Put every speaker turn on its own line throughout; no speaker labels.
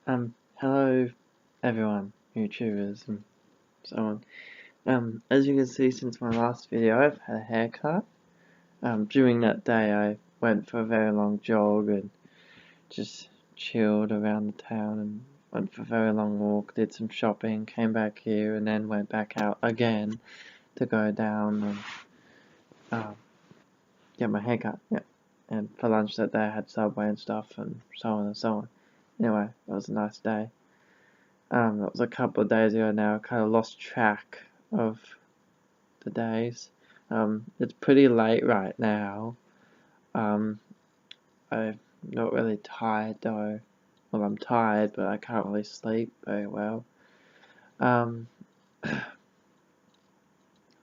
Hello everyone, YouTubers and so on. As you can see since my last video, I've had a haircut. During that day I went for a very long jog and just chilled around the town and went for a very long walk, did some shopping, came back here and then went back out again to go down and get my haircut, yeah. And for lunch that day I had Subway and stuff and so on and so on. Anyway, it was a nice day. That was a couple of days ago now. I kind of lost track of the days. It's pretty late right now. I'm not really tired though. Well, I'm tired, but I can't really sleep very well. I've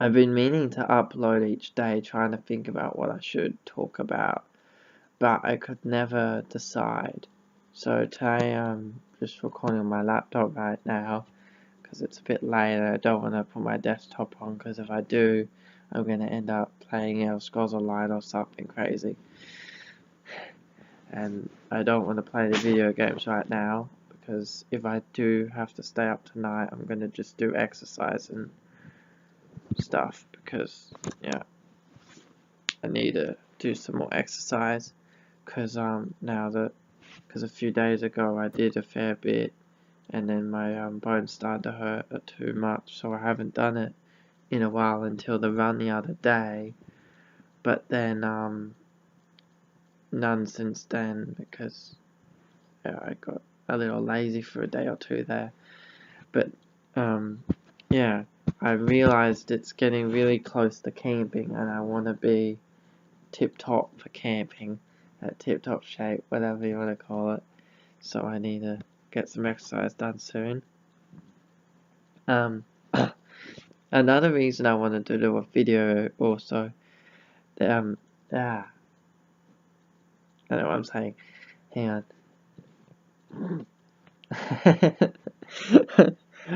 been meaning to upload each day, trying to think about what I should talk about, but I could never decide. So today I'm just recording on my laptop right now because it's a bit late and I don't want to put my desktop on, because if I do I'm going to end up playing Elder Scrolls Online or something crazy, and I don't want to play the video games right now because if I do have to stay up tonight I'm going to just do exercise and stuff, because yeah, I need to do some more exercise because because a few days ago I did a fair bit and then my bones started to hurt too much, so I haven't done it in a while until the run the other day, but then none since then because yeah, I got a little lazy for a day or two there. But yeah, I realized it's getting really close to camping and I want to be tip top for camping, tip top shape, whatever you want to call it, so I need to get some exercise done soon. Another reason I wanted to do a video also, I don't know what I'm saying, hang on.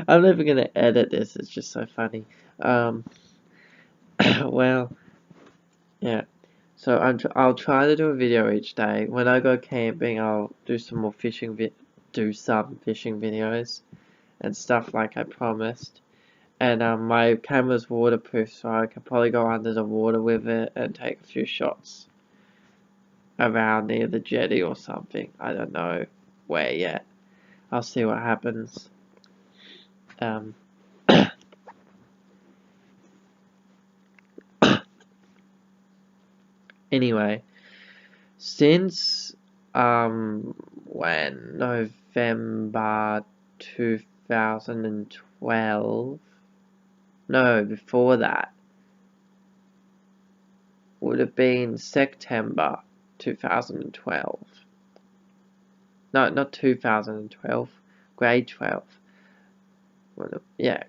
I'm never gonna edit this, it's just so funny. Well, yeah, so I'll try to do a video each day. When I go camping I'll do some more fishing videos and stuff like I promised. And my camera's waterproof, so I can probably go under the water with it and take a few shots around near the jetty or something. I don't know where yet. I'll see what happens. Anyway, since when November 2012, no, before that, would have been September 2012. No, not 2012, grade 12. Yeah,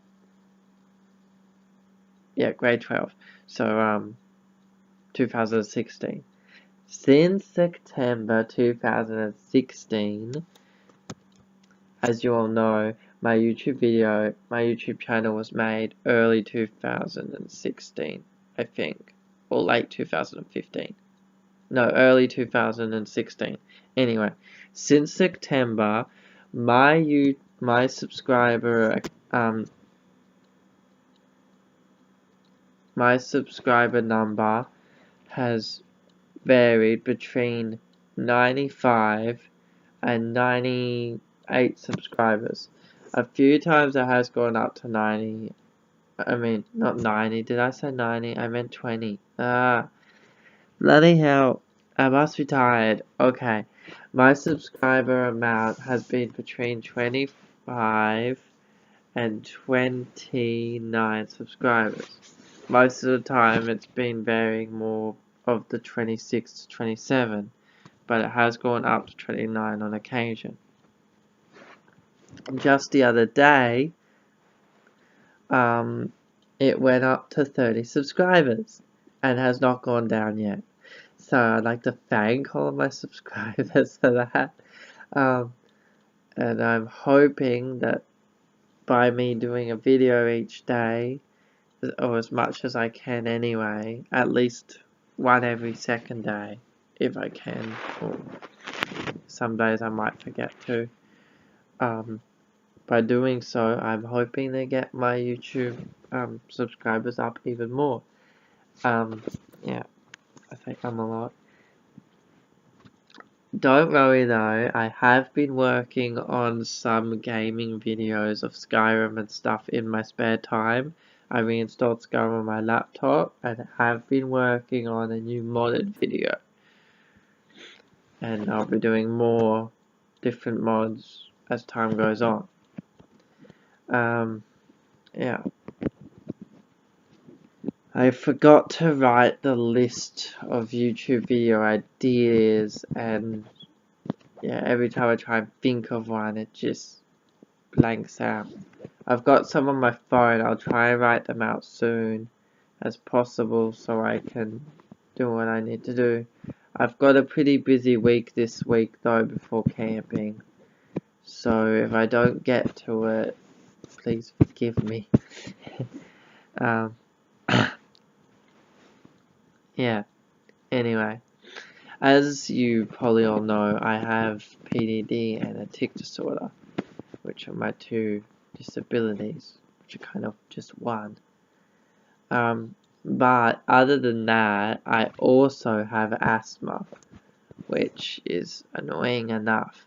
grade 12. So, 2016. Since September 2016, as you all know, my YouTube channel was made early 2016, I think, or late 2015. No, early 2016. Anyway, since September, my subscriber number has varied between 95 and 98 subscribers. A few times it has gone up to 90. I mean, not 90. Did I say 90? I meant 20. Bloody hell. I must be tired. Okay. My subscriber amount has been between 25 and 29 subscribers. Most of the time it's been varying more of the 26 to 27, but it has gone up to 29 on occasion. Just the other day, it went up to 30 subscribers and has not gone down yet. So I'd like to thank all of my subscribers for that. And I'm hoping that by me doing a video each day, or as much as I can anyway, at least one every second day, if I can, or some days I might forget to. by doing so, I'm hoping to get my YouTube subscribers up even more. Yeah, I think I'm a lot. Don't worry though, I have been working on some gaming videos of Skyrim and stuff in my spare time. I reinstalled Skyrim on my laptop and have been working on a new modded video. And I'll be doing more different mods as time goes on. Yeah. I forgot to write the list of YouTube video ideas, and yeah, every time I try and think of one, it just blanks out. I've got some on my phone. I'll try and write them out soon as possible so I can do what I need to do. I've got a pretty busy week this week though before camping, so if I don't get to it, please forgive me. Yeah, anyway, as you probably all know, I have PDD and a tic disorder, which are my two disabilities, which are kind of just one. But other than that, I also have asthma, which is annoying enough.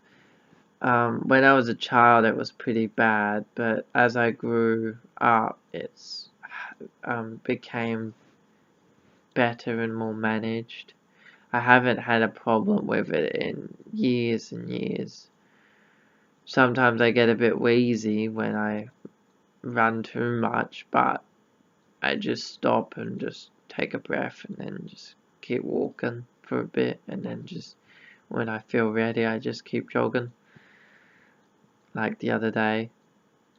When I was a child, it was pretty bad, but as I grew up, it's became better and more managed. I haven't had a problem with it in years and years. Sometimes I get a bit wheezy when I run too much, but I just stop and just take a breath and then just keep walking for a bit, and then just when I feel ready I just keep jogging. Like the other day,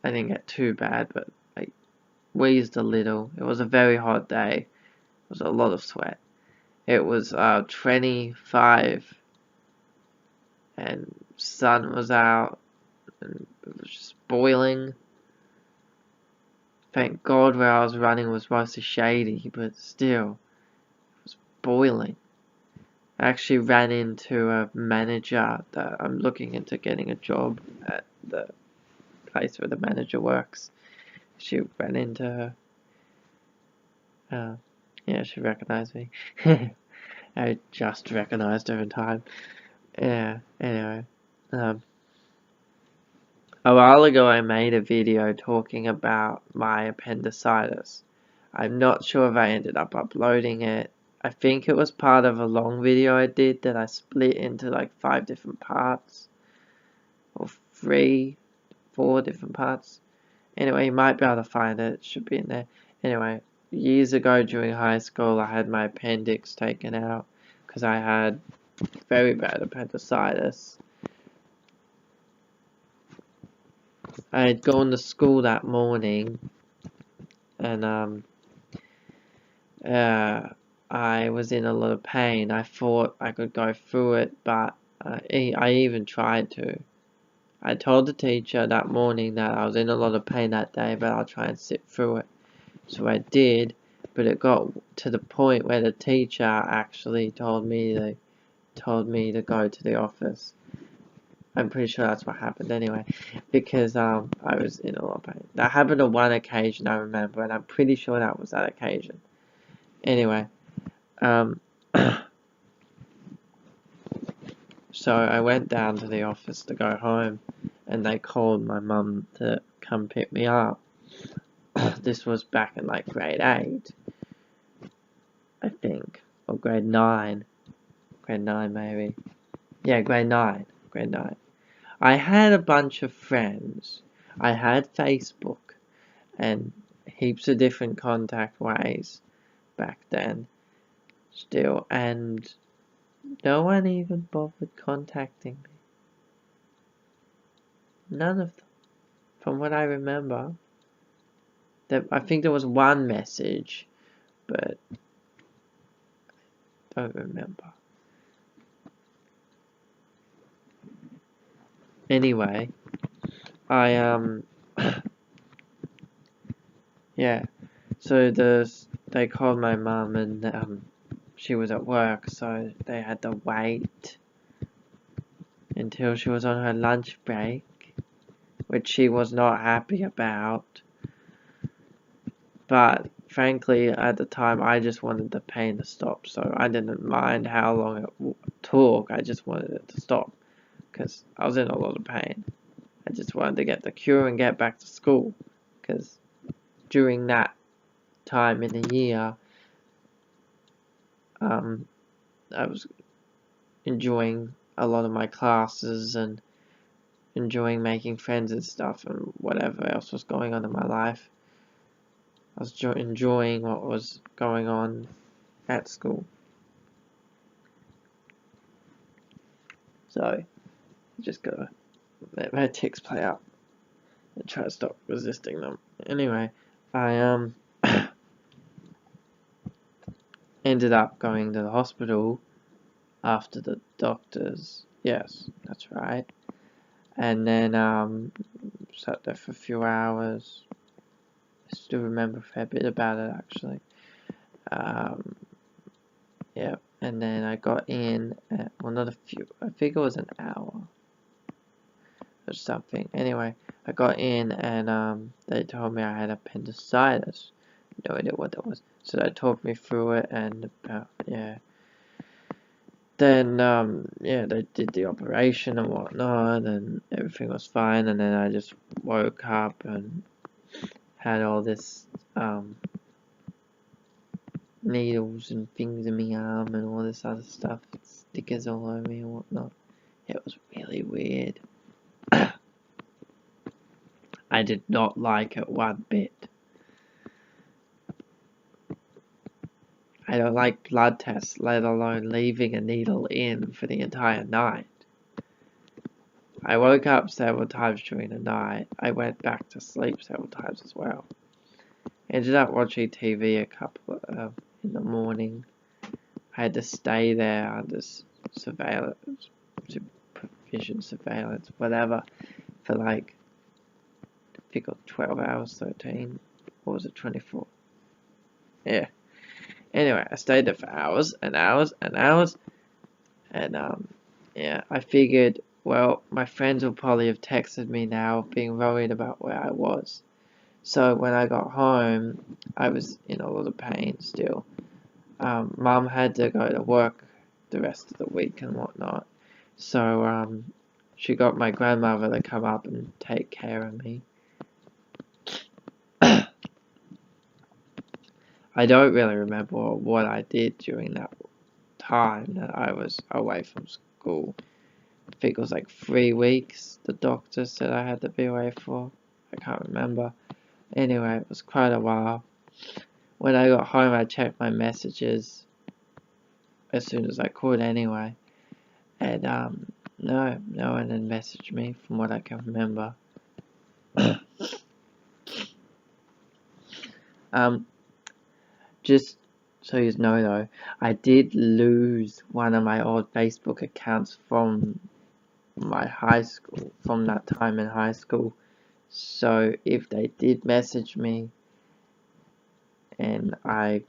I didn't get too bad, but I wheezed a little. It was a very hot day. It was a lot of sweat. It was 25 and sun was out and it was just boiling. Thank God where I was running was mostly shady, but still, it was boiling. I actually ran into a manager that I'm looking into getting a job at the place where the manager works. She ran into her. Yeah, she recognized me. I just recognized her in time. Yeah, anyway. A while ago I made a video talking about my appendicitis. I'm not sure if I ended up uploading it. I think it was part of a long video I did that I split into like 5 different parts. Or 3, 4 different parts. Anyway, you might be able to find it. It should be in there. Anyway, years ago during high school I had my appendix taken out because I had very bad appendicitis. I had gone to school that morning and I was in a lot of pain. I thought I could go through it, but I even tried to. I told the teacher that morning that I was in a lot of pain that day, but I'll try and sit through it. So I did, but it got to the point where the teacher actually told me to go to the office. I'm pretty sure that's what happened anyway, because I was in a lot of pain. That happened on one occasion I remember, and I'm pretty sure that was that occasion. Anyway, so I went down to the office to go home, and they called my mum to come pick me up. This was back in like grade 8, I think, or grade 9. Grade 9 maybe. Yeah, grade 9. I had a bunch of friends. I had Facebook and heaps of different contact ways back then still, and no one even bothered contacting me. None of them. From what I remember. I think there was one message, but I don't remember. Anyway, yeah, so they called my mum and she was at work, so they had to wait until she was on her lunch break which she was not happy about. But frankly, at the time, I just wanted the pain to stop, so I didn't mind how long it took. I just wanted it to stop, because I was in a lot of pain. I just wanted to get the cure and get back to school, because during that time in the year, I was enjoying a lot of my classes and enjoying making friends and stuff and whatever else was going on in my life. I was enjoying what was going on at school. So, just gotta let my tics play out and try to stop resisting them. Anyway, I ended up going to the hospital after the doctors. Yes, that's right. And then sat there for a few hours. I still remember a fair bit about it, actually. Yeah, and then I got in at, well, not a few, I think it was an hour or something. Anyway, I got in and they told me I had appendicitis. No idea what that was. So they talked me through it, and yeah. Then yeah, they did the operation and whatnot, and everything was fine. And then I just woke up and had all this needles and things in my arm and all this other stuff, stickers all over me and whatnot. It was really weird. I did not like it one bit. I don't like blood tests, let alone leaving a needle in for the entire night. I woke up several times during the night. I went back to sleep several times as well. Ended up watching TV a couple in the morning. I had to stay there under surveillance, supervision, surveillance, whatever, for like, I think it was 12 hours, 13, or was it 24? Yeah. Anyway, I stayed there for hours and hours and hours, and yeah, I figured, well, my friends will probably have texted me now, being worried about where I was. So when I got home, I was in a lot of pain still. Mum had to go to work the rest of the week and whatnot, so she got my grandmother to come up and take care of me. I don't really remember what I did during that time that I was away from school. I think it was like 3 weeks the doctor said I had to be away for. I can't remember. Anyway, it was quite a while. When I got home, I checked my messages as soon as I could anyway. And no one had messaged me from what I can remember. Just so you know though, I did lose one of my old Facebook accounts from my high school, from that time in high school. So if they did message me and I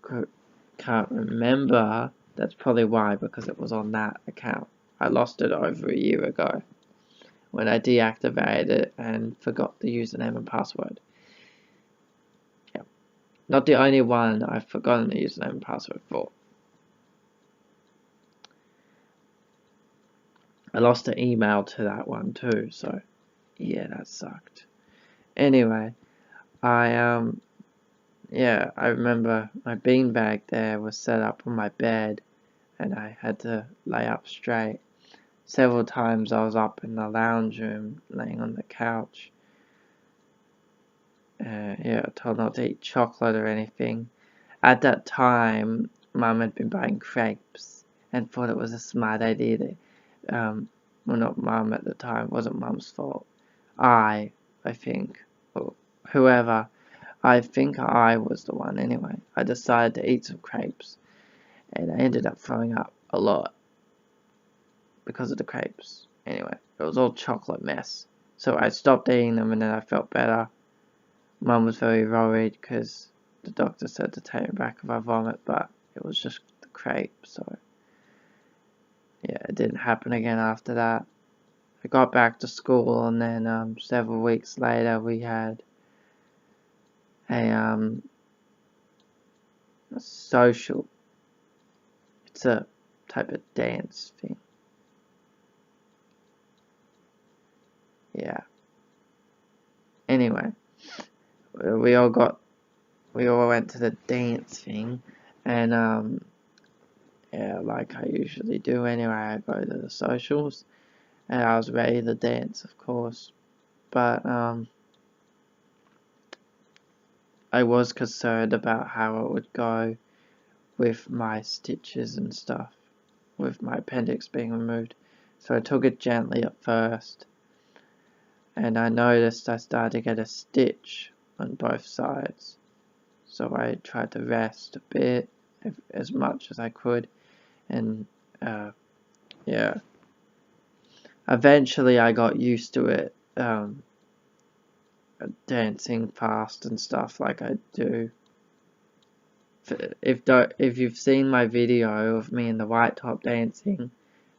can't remember, that's probably why, because it was on that account. I lost it over a year ago when I deactivated it and forgot the username and password. Yeah. Not the only one I've forgotten the username and password for. I lost an email to that one too, so yeah, that sucked. Anyway, yeah, I remember my beanbag there was set up on my bed and I had to lay up straight. Several times I was up in the lounge room, laying on the couch. Yeah, told not to eat chocolate or anything. At that time, Mum had been buying crepes and thought it was a smart idea to, well, not Mum at the time, it wasn't Mum's fault. I think, or whoever, I think I was the one anyway. I decided to eat some crepes and I ended up throwing up a lot because of the crepes. Anyway, it was all chocolate mess. So I stopped eating them and then I felt better. Mum was very worried because the doctor said to take it back if I vomit, but it was just the crepe, so yeah, it didn't happen again after that. we got back to school, and then several weeks later we had a social. It's a type of dance thing. Yeah. Anyway, we all went to the dance thing, and yeah, like I usually do anyway, I go to the socials, and I was ready to dance, of course, but I was concerned about how it would go with my stitches and stuff, with my appendix being removed, so I took it gently at first, and I noticed I started to get a stitch on both sides, so I tried to rest a bit, as much as I could, and yeah, eventually I got used to it, dancing fast and stuff like I do. If you've seen my video of me in the white top dancing,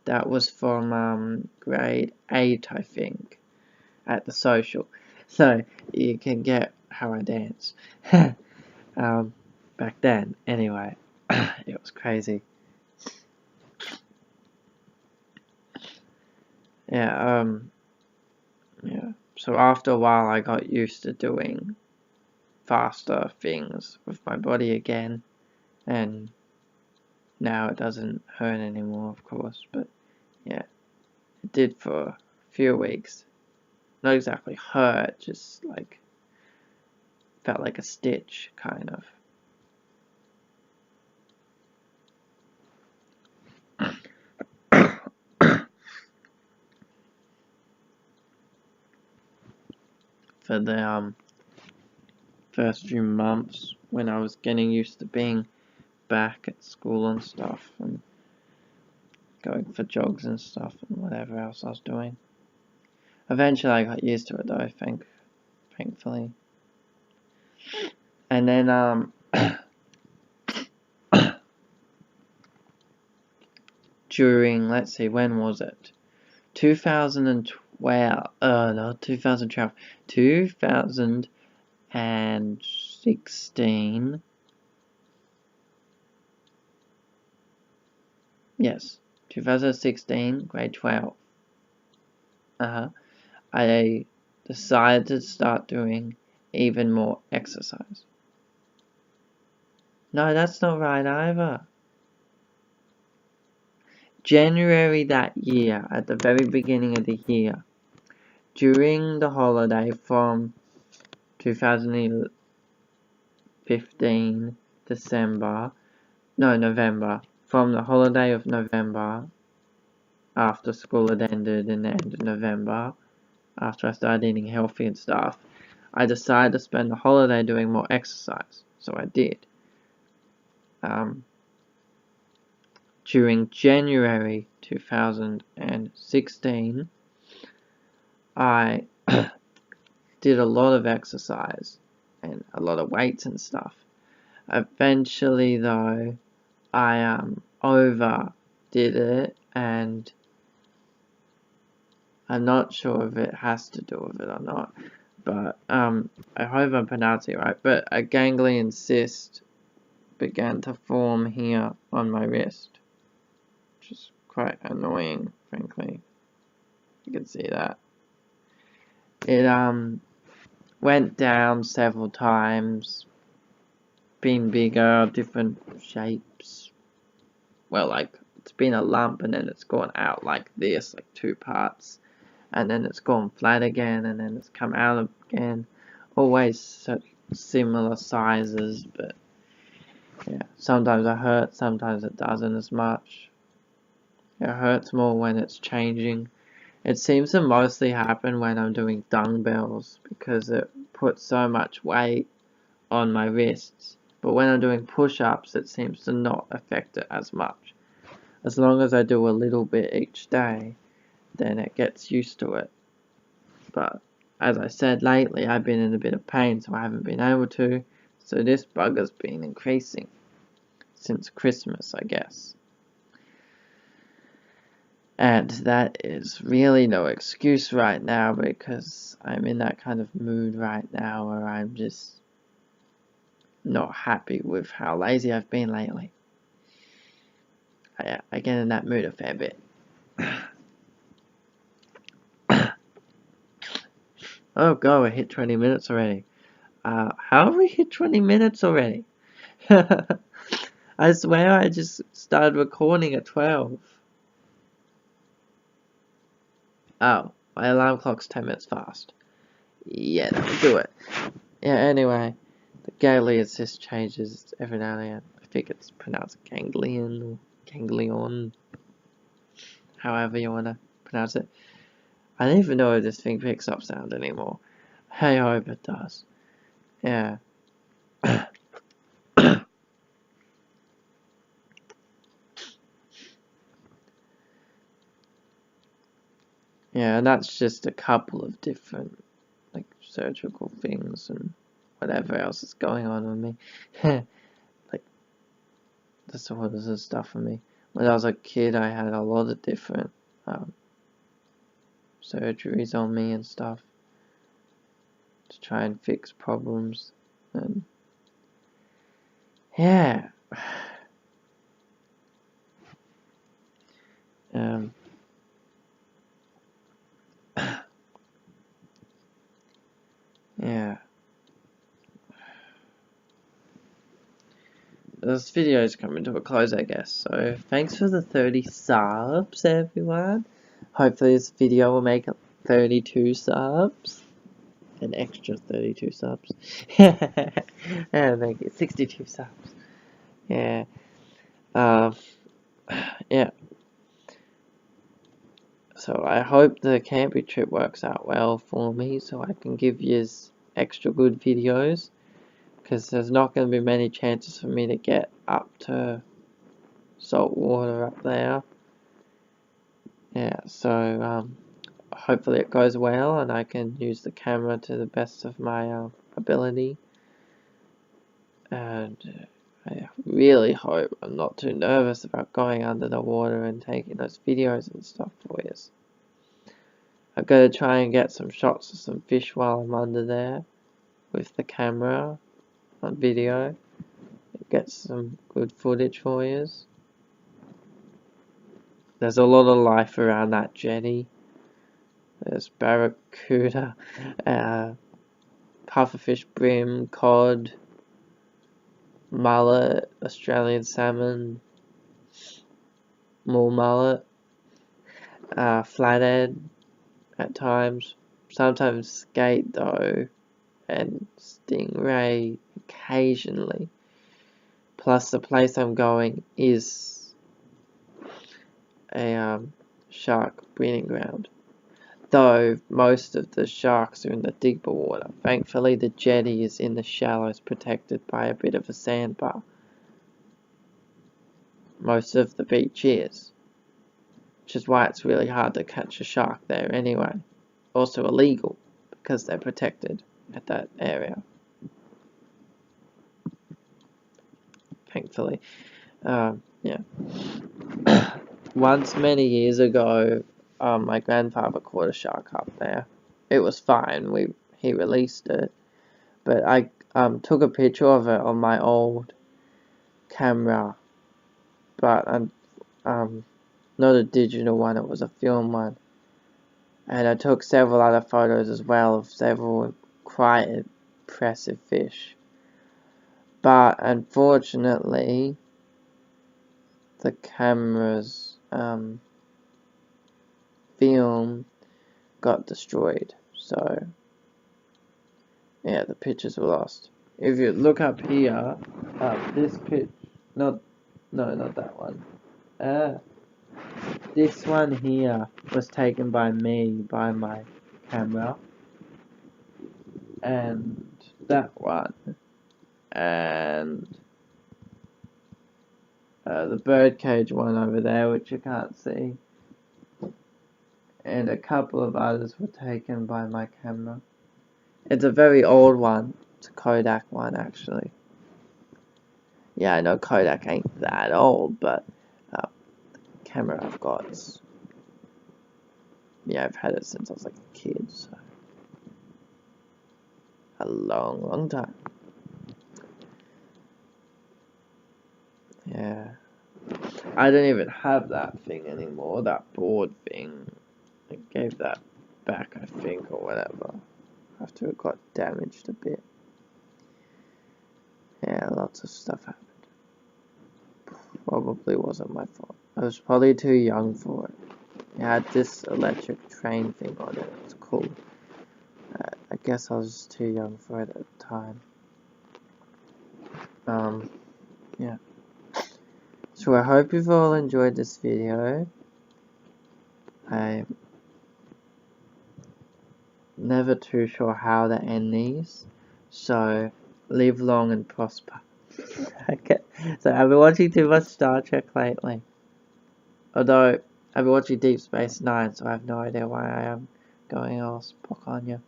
that was from grade 8, I think, at the social, so you can get how I dance. Back then, anyway, it was crazy. Yeah, yeah. So after a while, I got used to doing faster things with my body again, and now it doesn't hurt anymore, of course, but yeah, it did for a few weeks. Not exactly hurt, just like felt like a stitch, kind of. For the first few months when I was getting used to being back at school and stuff, and going for jogs and stuff, and whatever else I was doing. Eventually I got used to it though, thankfully. And then during, let's see, when was it? 2012, not 2012, 2016, yes, 2016, grade 12, I decided to start doing even more exercise. No, that's not right either. January that year, at the very beginning of the year, during the holiday from 2015 November, from the holiday of November, after school had ended in the end of November, after I started eating healthy and stuff, I decided to spend the holiday doing more exercise, so I did. During January 2016, I did a lot of exercise and a lot of weights and stuff. Eventually though, I overdid it, and I'm not sure if it has to do with it or not, but I hope I'm pronouncing it right, but a ganglion cyst began to form here on my wrist, which is quite annoying, frankly. You can see that. It went down several times, been bigger, different shapes. Well, like, it's been a lump and then it's gone out like this, like 2 parts, and then it's gone flat again, and then it's come out again. Always such similar sizes, but yeah, sometimes it hurts, sometimes it doesn't as much. It hurts more when it's changing. It seems to mostly happen when I'm doing dumbbells, because it puts so much weight on my wrists. But when I'm doing push-ups, it seems to not affect it as much. As long as I do a little bit each day, then it gets used to it. But as I said, lately I've been in a bit of pain, so I haven't been able to. So this bugger's been increasing since Christmas, I guess. And that is really no excuse right now, because I'm in that kind of mood right now where I'm just not happy with how lazy I've been lately. I get in that mood a fair bit. Oh god, we hit 20 minutes already. How have we hit 20 minutes already? I swear I just started recording at 12. Oh, my alarm clock's 10 minutes fast. Yeah, that'll do it. Yeah, anyway, the Ganglion cyst changes every now and then. I think it's pronounced Ganglion or Ganglion, however you want to pronounce it. I don't even know if this thing picks up sound anymore. Hey, I hope it does. Yeah. Yeah, and that's just a couple of different, like, surgical things and whatever else is going on with me. Like, disorders and stuff for me. When I was a kid, I had a lot of different surgeries on me and stuff to try and fix problems. And yeah. Yeah. This video is coming to a close, I guess. So thanks for the 30 subs, everyone. Hopefully this video will make 32 subs. An extra 32 subs. And make it 62 subs. Yeah. Yeah. So I hope the camping trip works out well for me, so I can give you extra good videos. Because there's not going to be many chances for me to get up to salt water up there. Yeah, so hopefully it goes well and I can use the camera to the best of my ability. And I really hope I'm not too nervous about going under the water and taking those videos and stuff for you. I've got to try and get some shots of some fish while I'm under there with the camera on video. Get some good footage for you. There's a lot of life around that jetty. There's barracuda, pufferfish, brim, cod, mullet, Australian salmon, more mullet, flathead at times, sometimes skate though, and stingray occasionally. Plus the place I'm going is a shark breeding ground. Though most of the sharks are in the deeper water. Thankfully the jetty is in the shallows, protected by a bit of a sandbar. Most of the beach is, which is why it's really hard to catch a shark there anyway. Also illegal, because they're protected at that area. Thankfully. Yeah. Once, many years ago, my grandfather caught a shark up there. It was fine, he released it. But I took a picture of it on my old camera. But not a digital one, it was a film one. And I took several other photos as well of several quite impressive fish. But unfortunately, the camera's film got destroyed. So yeah, the pictures were lost. If you look up here, this not that one. This one here was taken by me, by my camera. And that one. And the birdcage one over there, which you can't see. And a couple of others were taken by my camera. It's a very old one. It's a Kodak one, actually. Yeah, I know Kodak ain't that old, but the camera I've got is yeah, I've had it since I was like a kid, so a long time. Yeah, I don't even have that thing anymore, that board thing. I gave that back, I think, or whatever, after it got damaged a bit. Yeah, lots of stuff happened. Probably wasn't my fault. I was probably too young for it. It had this electric train thing on it. It's cool. I guess I was too young for it at the time. Yeah. So I hope you've all enjoyed this video. I'm never too sure how to end these. So live long and prosper. Okay. So I've been watching too much Star Trek lately. Although I've been watching Deep Space Nine, so I have no idea why I am going all Spock on you.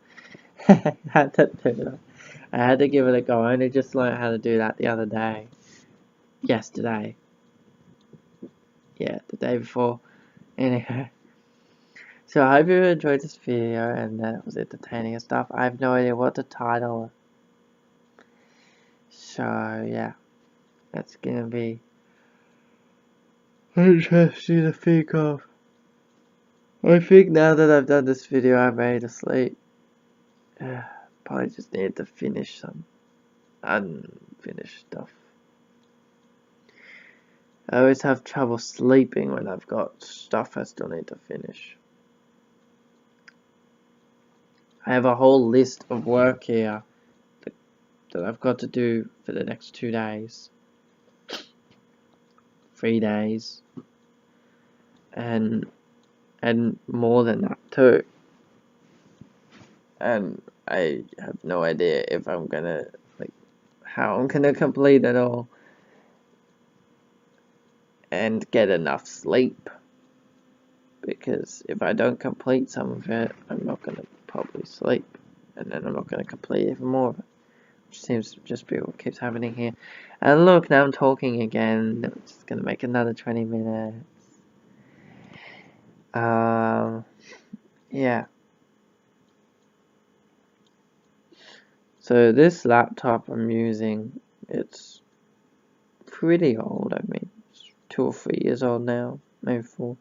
I had to do that. I had to give it a go. I only just learned how to do that the other day. Yesterday. Yeah, the day before. Anyway. So I hope you enjoyed this video and that it was entertaining and stuff. I have no idea what the title. So yeah. That's gonna be interesting to think of. I think now that I've done this video I'm ready to sleep. Probably just need to finish some unfinished stuff. I always have trouble sleeping when I've got stuff I still need to finish. I have a whole list of work here that I've got to do for the next 2 days. 3 days. And more than that too. And I have no idea if I'm gonna, like, how I'm gonna complete it all. And get enough sleep. Because if I don't complete some of it, I'm not gonna probably sleep. And then I'm not gonna complete even more of it. Which seems to just be what keeps happening here. And look, now I'm talking again. It's gonna make another 20 minutes. Yeah. So this laptop I'm using, it's pretty old. I mean, it's 2 or 3 years old now, maybe 4.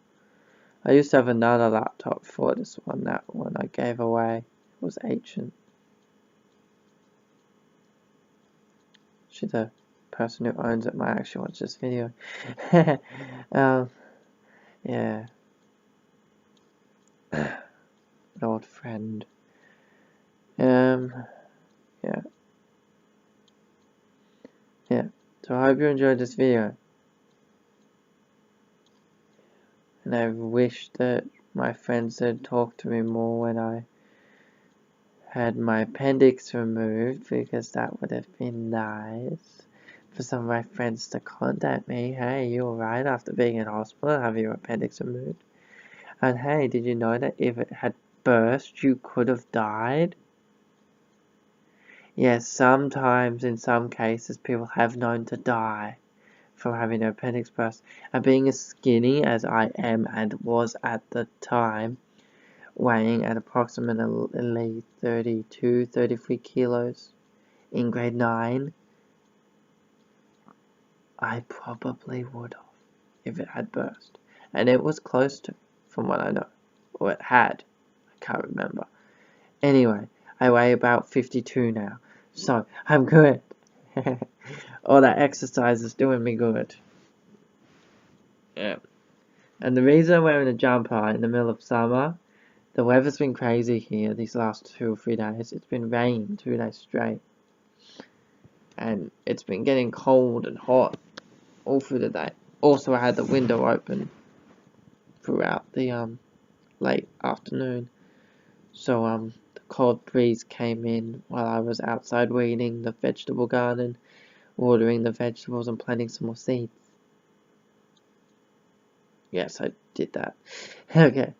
I used to have another laptop for this one. That one I gave away. It was ancient. Actually, the person who owns it might actually watch this video. Yeah. An old friend. Yeah. So I hope you enjoyed this video. And I wish that my friends had talked to me more when I had my appendix removed, because that would have been nice for some of my friends to contact me. Hey, you alright after being in hospital? Have your appendix removed? And hey, did you know that if it had burst, you could have died? Yes, sometimes in some cases people have known to die from having their appendix burst. And being as skinny as I am and was at the time, weighing at approximately 32, 33 kilos in grade 9, I probably would have if it had burst. And it was close to, from what I know. Or it had. I can't remember. Anyway, I weigh about 52 now. So, I'm good. All that exercise is doing me good. Yeah. And the reason I'm wearing a jumper in the middle of summer, the weather's been crazy here these last 2 or 3 days. It's been raining 2 days straight. And it's been getting cold and hot all through the day. Also, I had the window open throughout the late afternoon. So the cold breeze came in while I was outside weeding the vegetable garden, watering the vegetables and planting some more seeds. Yes, I did that. Okay.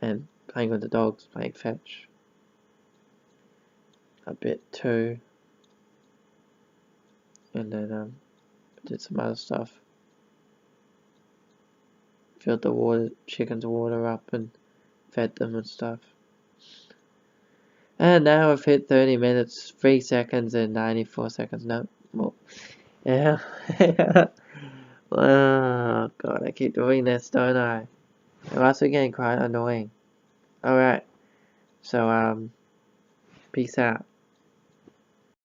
And playing with the dogs, playing fetch. A bit too. And then did some other stuff. Filled the chickens' water up and fed them and stuff. And now I've hit 30 minutes, 3 seconds and 94 seconds. No, more. Yeah. Oh god, I keep doing this, don't I? It's also getting quite annoying. Alright. So, peace out.